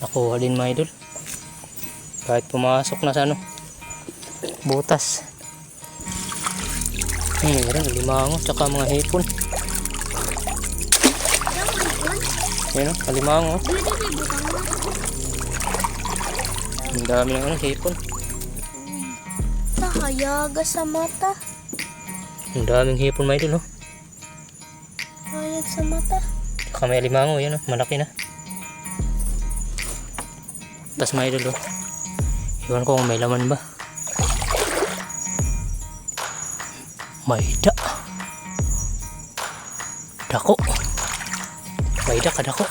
Nakuha din mga idol. Kahit pumasok na sa butas. Meron alimango tsaka mga hipon. Yan o, alimango. Ang dami ng hipon. Hayaga sa mata. Ang daming hipon mga idol. Hayag sa mata. Tsaka may alimango, yan malaki na. Tas mga idol, iwan ko kung may laman ba. May dako. May kadako.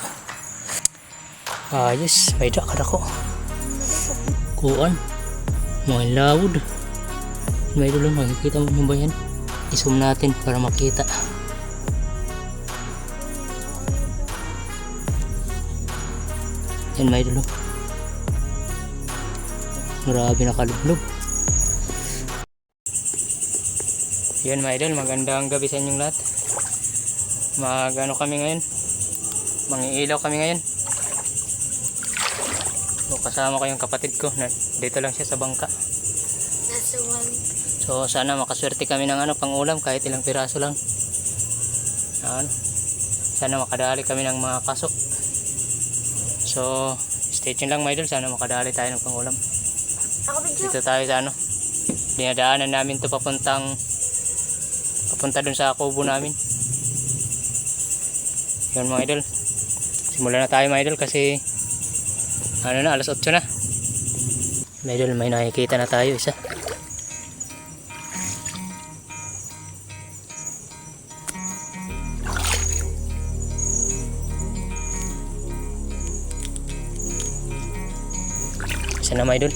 Ayos, may kadako. Kuan, mga lawod. May idol, makikita mo ba yan? I-zoom natin para makita. Yan mga idol. Grabe nakalublob. Yan mga idol, magandang gabi sa inyong lahat. Kami ngayon, mangiilaw kami ngayon. So, kasama ko yung kapatid ko, dito lang siya sa bangka. So sana makaswerte kami ng pang-ulam kahit ilang piraso lang. Sana makadali kami ng mga kaso. So stay tuned lang mga idol, sana makadali tayo ng pang-ulam. Dito tayo sa dinadaanan namin to papunta dun sa kubo namin. Yan mga idol, simulan na tayo mga idol kasi alas 8 na. Mga idol, may nakikita na tayo isa. Isa na mga idol.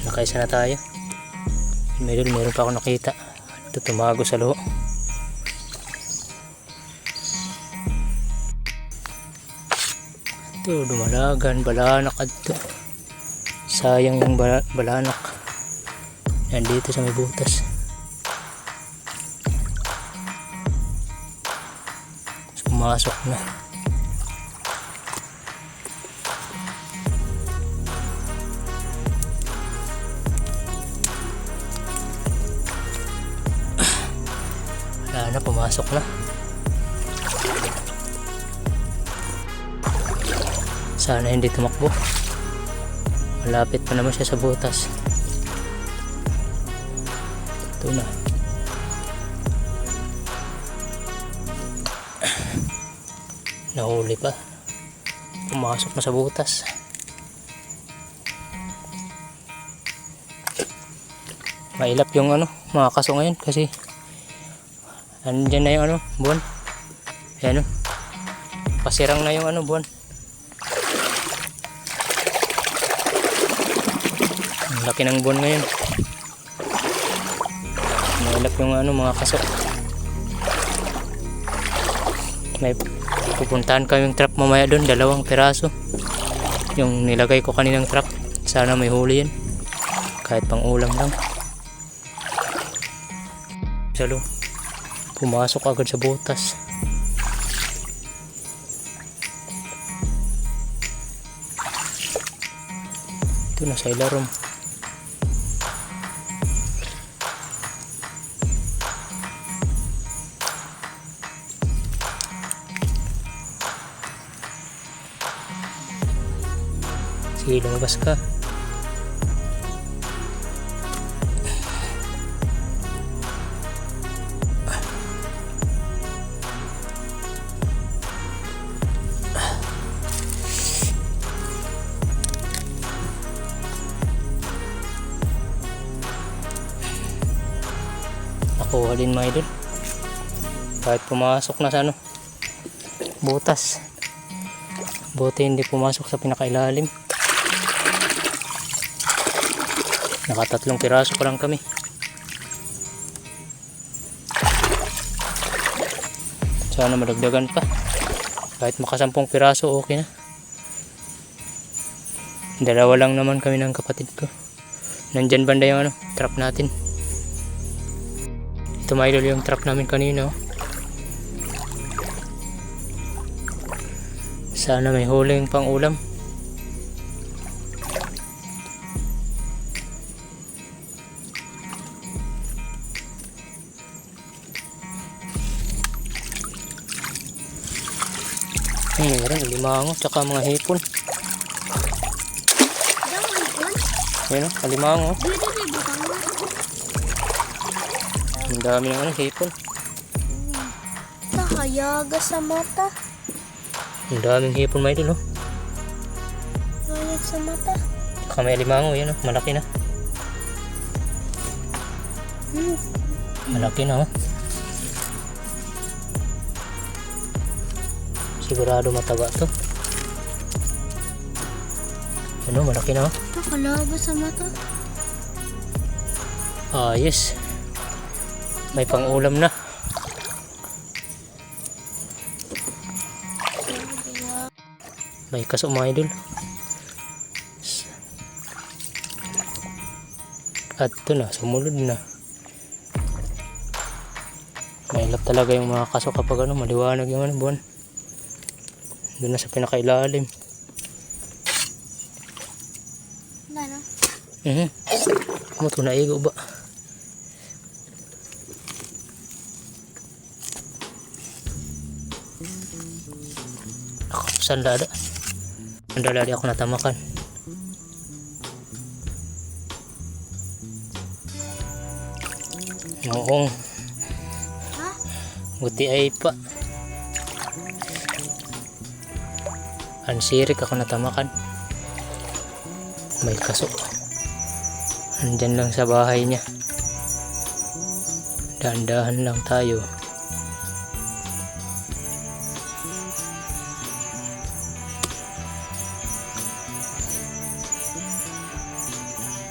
Nakaisa na tayo. Mga idol, meron pa ako nakita. Ito tumago sa loob. Ito dumalagan, balanak adto. Sayang yung balanak. Nandito sa may butas. Sumasok na. Wala na, pumasok na. Sana hindi tumakbo. Malapit pa naman siya sa butas. Ito na. Nahuli pa. Pumasok na sa butas. Mailap yung mga kaso ngayon kasi andyan na yung buwan. Ayan pasirang na yung buwan. Ang laki ng buwan ngayon. Mailap yung mga kaso. May pupuntahan kaming trap mamaya doon, 2 piraso. Yung nilagay ko kaninang trap. Sana may huli yan. Kahit pang ulam lang. Salo. Pumasok agad sa butas. Ito na sa ilarom. Sige, lumabas ka. Nakuha din mga idol. Kahit pumasok na sa butas. Buti hindi pumasok sa pinakailalim. Naka3 piraso pa lang kami. Sana madagdagan pa. Kahit maka 10 piraso okay na. 2 lang naman kami ng kapatid ko. Nandyan banda yung trap natin. Ito mga idol yung trap namin kanina. Sana may huling pang ulam. Meron alimango tsaka mga hipon. Daman ko. Ayun, alimango. Dito may butang na. Ang dami ng hipon. Nakayaga sa mata. Ang daming hipon may idol. Hayag sa mata. Tsaka may alimango, yan malaki na. Malaki na Sigurado mataba to. Ano, malaki na Nakalaga sa mata. Yes. May pang ulam na. May kaso mga idol. At ito na, sumunod na. Mailap talaga yung mga kaso kapag maliwanag yung buwan. Doon na sa pinakailalim. Ano? Mo ito naigo ba? Ako, sandada. Sandada di ako natamakan. Noong Ha? buti ay pa. Ansirik ako natamakan. May kaso. Andyan lang sa bahay niya. Dahan-dahan lang tayo.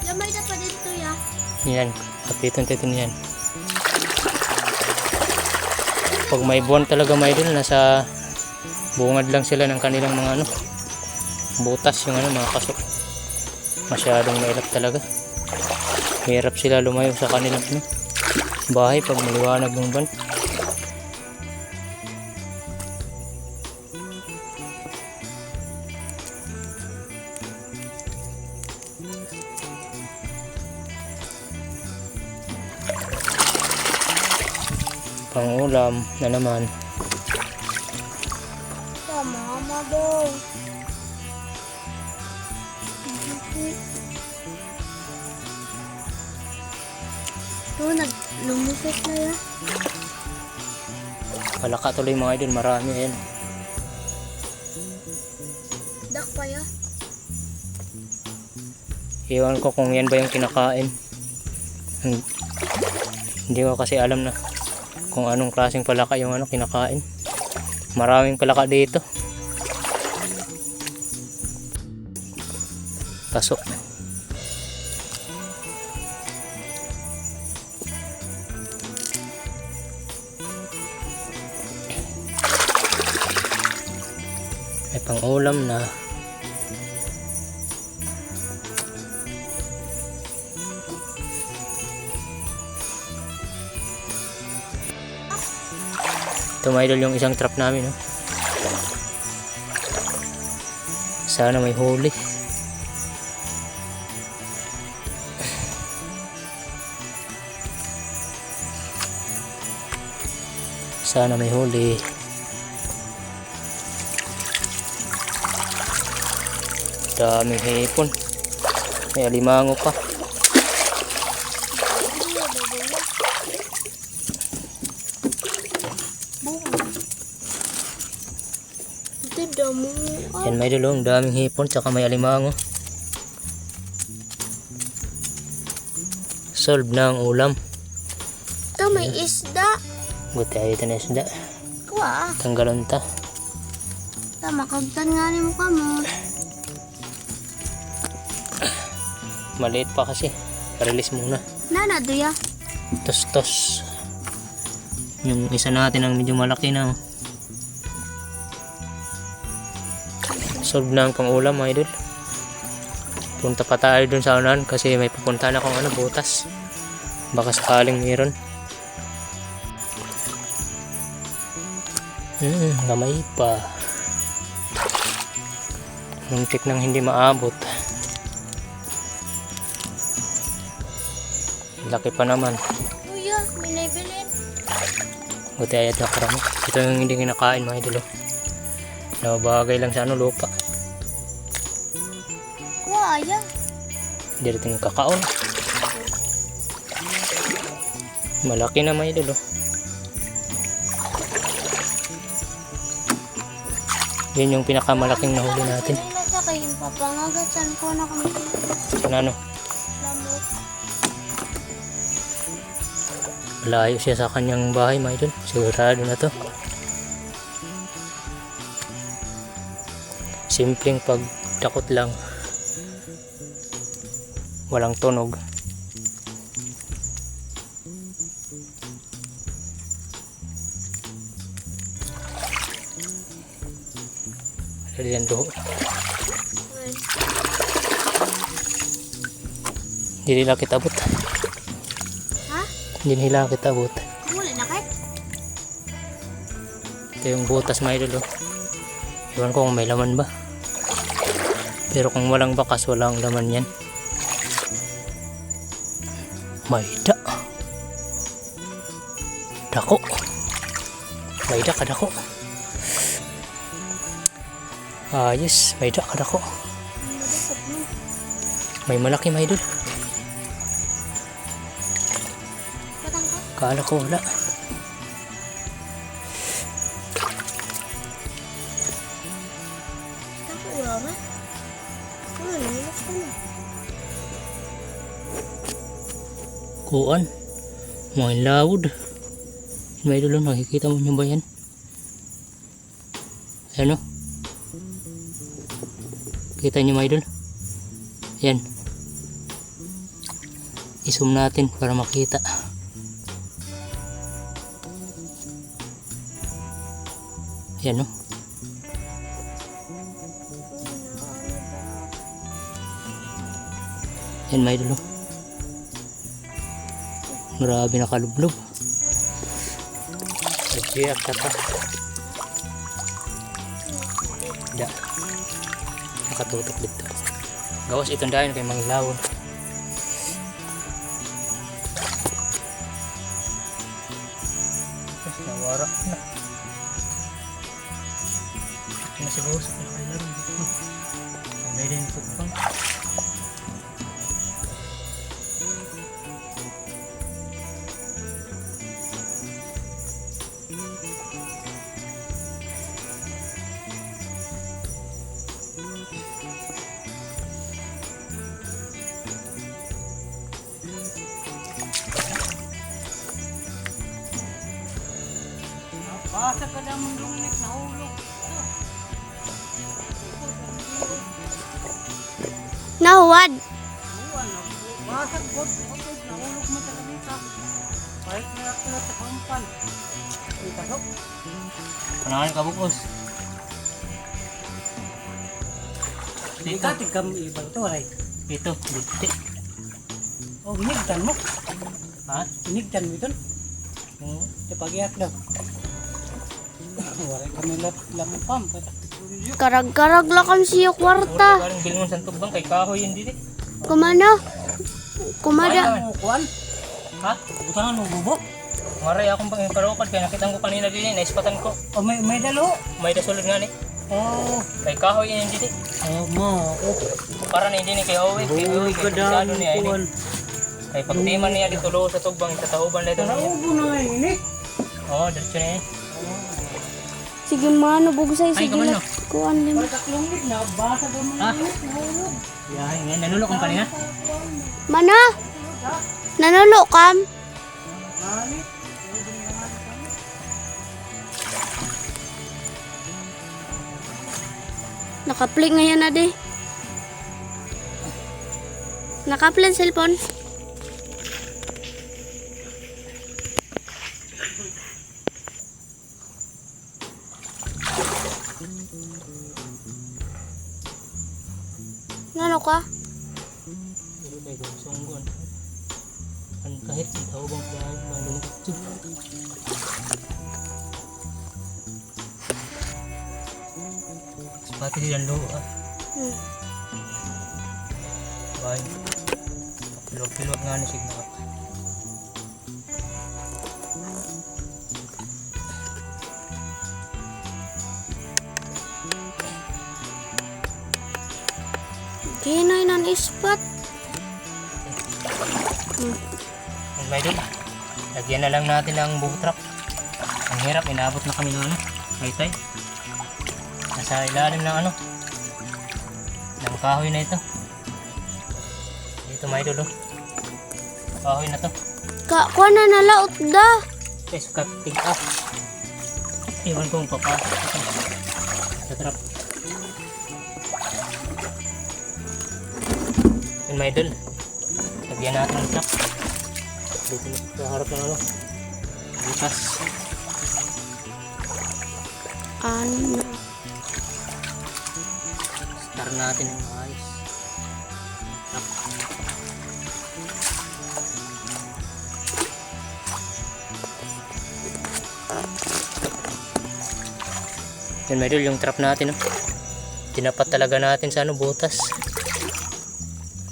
Lamay na pa dito ya. Yan, kapiton niyan. Pag may buwan talaga may idol, nasa bungad lang sila ng kanilang mga butas yung mga kaso. Masyadong mailap talaga. Hirap sila lumayo sa kanilang bahay pag maliwanag ng buwan. Pangulam na naman. Mama daw. Lumusot na yan. Palaka tuloy mga idol, marami yan. Dak pa ya. Iwan ko kung yan ba yung kinakain. Hindi ko kasi alam na kung anong klaseng palaka yung kinakain. Maraming palaka dito. Pasok. May pang-ulam na. Ito mga idol yung isang trap namin. Sana may huli. Sana may huli. Daming hipon. May alimango pa. Yan may dulong, daming hipon tsaka may alimango. Solve na ang ulam. Ito may isda. Buti ay ito na isda. Kuha. Tanggalon ta. Tama, kagtan nga ni mo ka mo. Maliit pa kasi. Release muna. Nana, duya. Tos-tos. Yung isa natin ang medyo malaki na. Solve na ang pang-ulam mga idol. Punta pa tayo dun sa unahan kasi may pupuntahan akong butas. Baka sakaling mayroon. Gamay pa. Muntik nang hindi maabot. Laki pa naman. Kuya, may naibilin. Buti ayat na karamo. Ito yung hindi kinakain mga idol. Nabagay lang sa lupa. Kuya, aya. Hindi rin kakaon. Malaki na mga idol. Yan yung pinakamalaking nahuli natin. Nasa kayo, papangagatan ko na kami. Ano? Lamot. Malayo siya sa kanyang bahay mga idol. Sigurado na to. Simpleng pagdakot lang. Walang tunog. Yan doon. Hindi nila kitabot. Ha? Hindi nila kitabot. Muli na kay? Ito yung butas mga idol. Iwan ko kung may laman ba. Pero kung walang bakas, walang laman yan. May dako. May dako. Yes, may dako. May malaki mga idol. Patangkot? Kala ko wala. Ako wala na. Wala na, ilas ko na. Kuan. Mga lawod. Mga idol, nakikita mo nyo ba yan? Ano? Kita nyo mga idol? Yan. I-zoom natin para makita. Yan o. Yan mga idol. Grabe nakalublob. Nagsiyak ka pa. Da. Nakatutok dito. Gawas itong dahil kay Mangilawon. Tapos nawara na. Ito na siguro sa pagkalaro dito. May din ito pang. Basa ka naman lungnik na hulog. Nahuwad. Basag god. Otog na hulog mo sa kanita. Kahit na ako na sa kampan. Ay pasok. Panangan ka bukos. Dito. Tigam ibang to ay. Dito. Dito. Oh, hinigdan mo. Ha? Hinigdan mo ito. Sa pag-iyak daw. Wala kami lamupam. Karag-karag lang kami siya kwarta. Parang bilmon sa tubang kay kahoy yun dito. Kumano? Kumada. Kuan. Ha? Butangan mo bubok. Maray akong parokad kaya nakita ko kanina din naispatan ko. Oh, may dalo. May dasulod nga ni. Oh. Kay kahoy yun dito. Oh, mo. Para na hindi ni kay Owe. Kay Owe kay Kusado niya ini. Kay pagtiman niya dito lo sa tubang itatauban na ito niya. Naubo na nga ini. Oo, diretso na yun. Sige mano, bugusay. Ay, Sige kamano. lang. Kuan lima. Tatlong lig na basa ka mo Ha? na hulog. Yan, yan. Nanulo kong kanina. Mana? Nanulo kam? Nani? Nakaplik ngayon na di. Nakaplik cellphone. Ano ka? Pero kay sungguan. Kan kahit ang taubang dahil malungkot. Sepati din ang luho ha. Hmm. Bahay. Pilog-pilog nga ni Sigma ka. Ginoy nan ispat. Ang may doon. Lagyan na lang natin ang buho truck. Ang hirap, inabot na kami ng ano. Tay. Nasa ilalim ng ano. Ng kahoy na ito. Dito may dulo. Kahoy na to. Kuha na nalaot da. Yes, cutting up. Iwan kong papasok ito. Sa truck. Yun may idol. Lagyan natin ang truck. Dito sa harap ng ano. Bukas. Ano? Star natin ang ayos. Truck. Yun may idol, yung trap natin. Tinapat talaga natin sa ano, butas.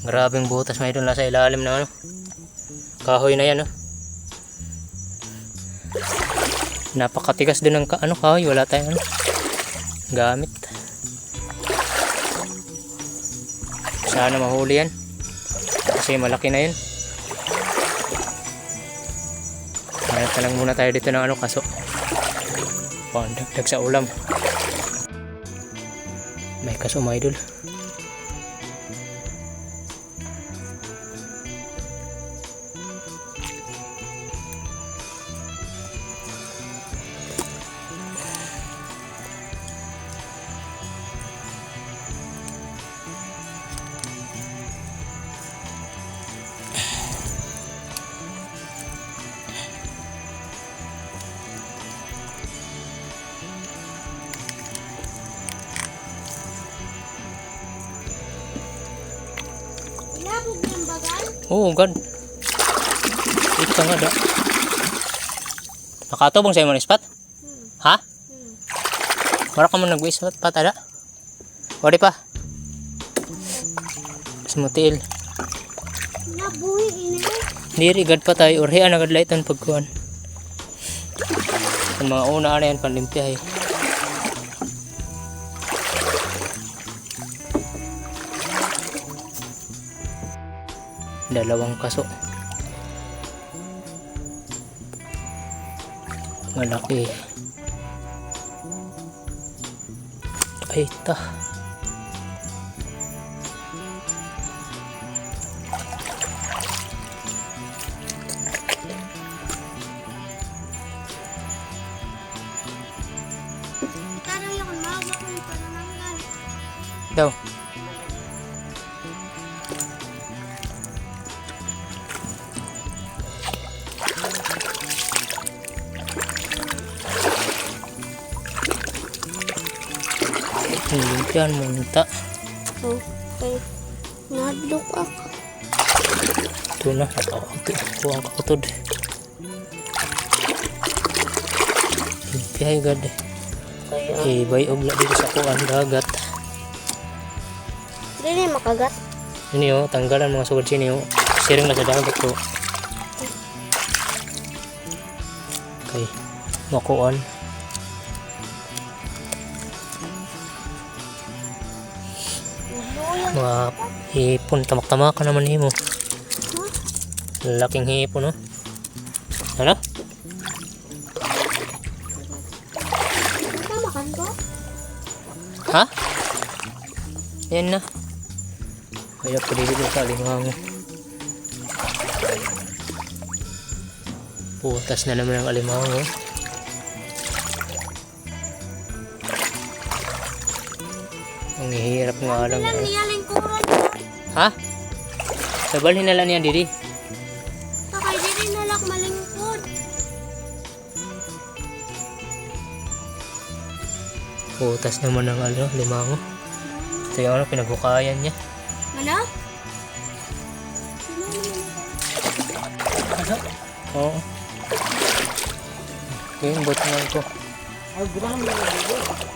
Grabing butas may idol, nasa ilalim ng ano. Kahoy na yan. Napakatigas din ng kahoy, wala tayong ano, gamit. Sana mahuli yan. Kasi malaki na yun. Mayroon lang muna tayo dito ng ano, kaso pandagdag sa ulam. May kaso mga idol. Ilabog ng bagal. Oh god. Ito nga da. Nakatubong sa'yo mo ng spot? Ha? Wala ka mo nag-spot pa tada? Wari pa? Smutiil. Nabuhi ini. Diri gad pa tayo. Orhian agad laitan pagkuhan. Ang mga una na yan panlimpyahe. Dalawang kaso. Malaki. Ay ta. Tarang yung maga ko yung panananggal. Daw. Limpyan munta. Okay. Nadlok ako. Ito na. Kuwang kakutod. Limpyahe gad. Ibay ogla dito sa kuwan dagat. Hindi na makagat. Ini oh, tanggalan mga sugod sini oh. Siring na sa dagat to. Okay. Makuan. Mga hipon, tamak-tamakan naman mo. Laking hipon, no? Ano? Tamakan ko? Ha? Yan na. Kaya po dito sa alimango. Putas na naman ang alimango. Ang hirap nga lang. Ilan niyaling kuran? Ha? Sabalhin na lang yan, Didi. Sakay diri nalak malingkod. Putas naman ang ano, limango. Ito yung ano, pinaghukayan niya. Ano? Ano? Oo. Okay, bot naman ko. Ay, bukan naman yung bubo.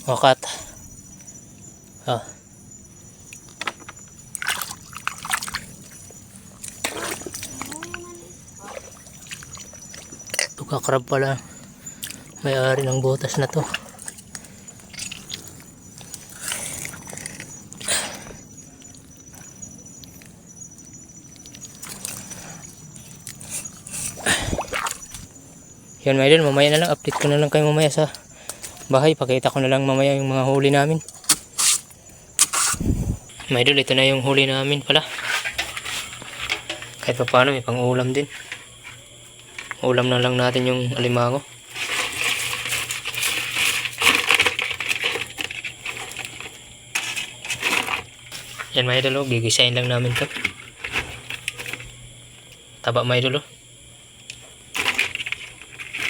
Wakat. Ah. Ito kakrab pala. May-ari ng butas na to. Yan mga idol, mamaya na lang. Update ko na lang kayo mamaya sa bahay. Pakita ko na lang mamaya yung mga huli namin. Mga idol, ito na yung huli namin pala. Kahit pa paano, may pang ulam din. Ulam na lang natin yung alimango. Yan mga idol, gigisahin lang namin to. Taba mga idol.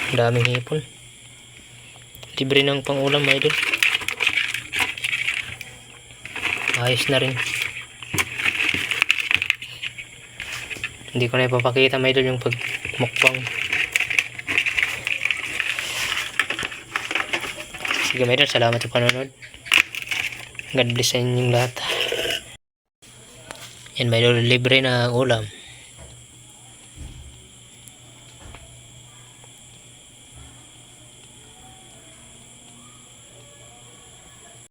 Ang daming hipon. Libre ng pangulam mga idol. Ayos na rin. Hindi ko na ipapakita mga idol yung pagmukbang. Sige mga idol, salamat sa panonood. God bless sa inyong lahat. Yan mga idol, libre na ulam.